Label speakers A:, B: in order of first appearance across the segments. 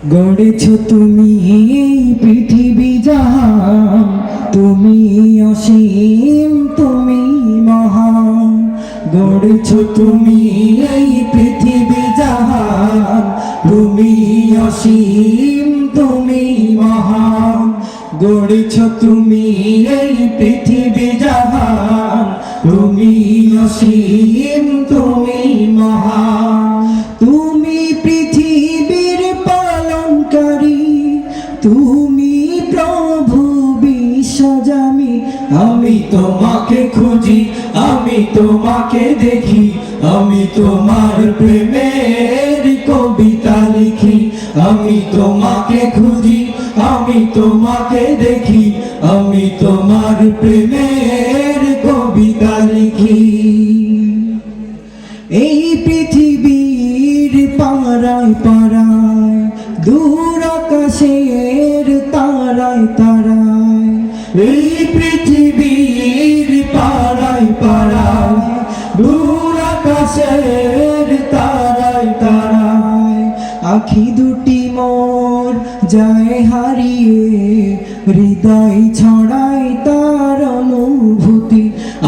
A: গড়েছো তুমি এই পৃথিবী জাহান, তুমি অসীম তুমি মহান। গড়েছো তুমি এই পৃথিবী জাহান, তুমি অসীম তুমি মহান। গড়েছো তুমি এই পৃথিবী জাহান, তুমি অসীম তুমি মহান। তুমি পৃথিবীর পালনকারী, তুমি প্রভু বিশ্বজামি। আমি তোমাকে খুঁজি, আমি তোমাকে দেখি, আমি তোমার প্রেমের কবিতা লিখি। আমি তোমাকে খুঁজি, আমি তোমাকে দেখি, আমি তোমার প্রেমের কবিতা লিখি। এই পৃথিবীর পাড়ায় পাড়ায়, দূর আকাশের তারায় তারায়। এই পৃথিবীর পাড়ায় পাড়ায়, দূর আকাশের তারায় তারায়। আখি দুটি মোর যায় হারিয়ে, হৃদয় ছড়ায় তার অনুভূতি।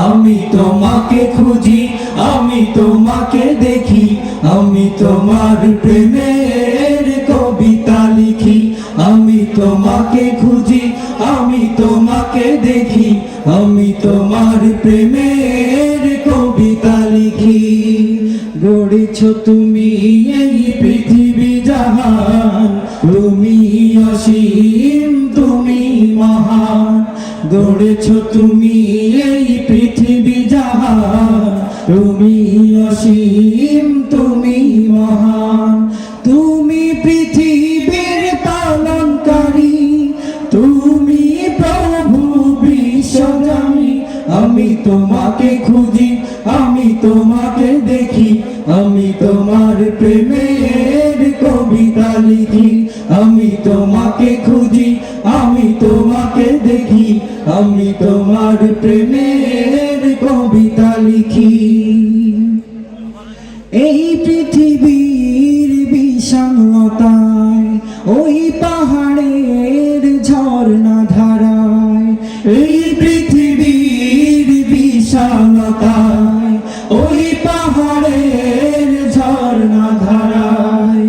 A: আমি তোমাকে খুঁজি, আমি তোমাকে দেখি, আমি তোমার প্রেমের কবিতা লিখি। আমি তোমাকে খুঁজি, আমি তোমাকে দেখি, আমি তোমার প্রেমের কবিতা লিখি। গড়েছো তুমি এই পৃথিবী জাহান, তুমি অসীম তুমি মহান। গড়েছো তুমি এই পৃথিবী জাহান, তুমি অসীম তুমি মহান। তুমি পৃথিবীর পালনকারী, তুমি প্রভু বিশ্বজামি। আমি তোমাকে খুঁজি, আমি তোমাকে দেখি, আমি তোমার প্রেমের কবিতা লিখি। আমি তোমাকে খুঁজি, আমি তোমাকে দেখি, আমি তোমার প্রেমের কবিতা লিখি। এই পৃথিবীর বিশালতায়, ওই পাহাড়ের ঝর্ণা ধারায়। এই পৃথিবীর বিশালতায়, ওই পাহাড়ের ঝর্ণা ধারায়।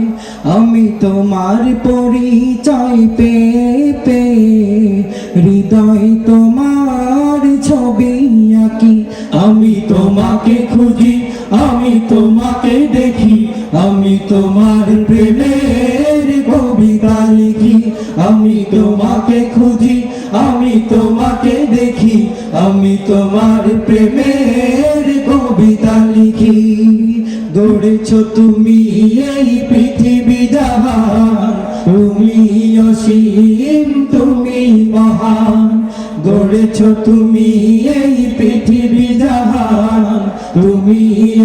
A: আমি তোমার পরিচয় পেয়ে পেয়ে, হৃদয় তোমার ছবি আঁকি। আমি তোমাকে খুঁজি, আমি তোমাকে দেখি, আমি তোমার প্রেমের কবিতা লিখি। আমি তোমাকে খুঁজি, আমি তোমাকে দেখি, আমি তোমার প্রেমের কবিতা লিখি। গড়েছো তুমি এই পৃথিবী জাহান, তুমি অসীম তুমি মহান। গড়েছো তুমি এই পৃথিবী জাহান, তুমি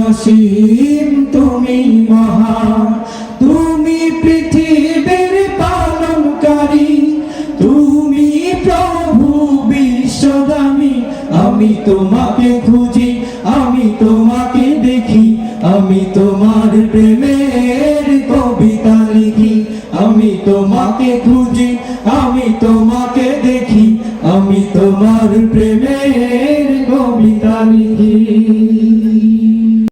A: অসীম তুমি মহান। তুমি পৃথিবীর পালনকারী, তুমি প্রভু বিশ্বজামি। আমি তোমাকে খুঁজি, আমি তোমাকে দেখি, আমি তোমার প্রেমের কবিতা লিখি। আমি তোমাকে খুঁজি, আমি তোমাকে দেখি, আমি তোমার প্রেমের কবিতা লিখি।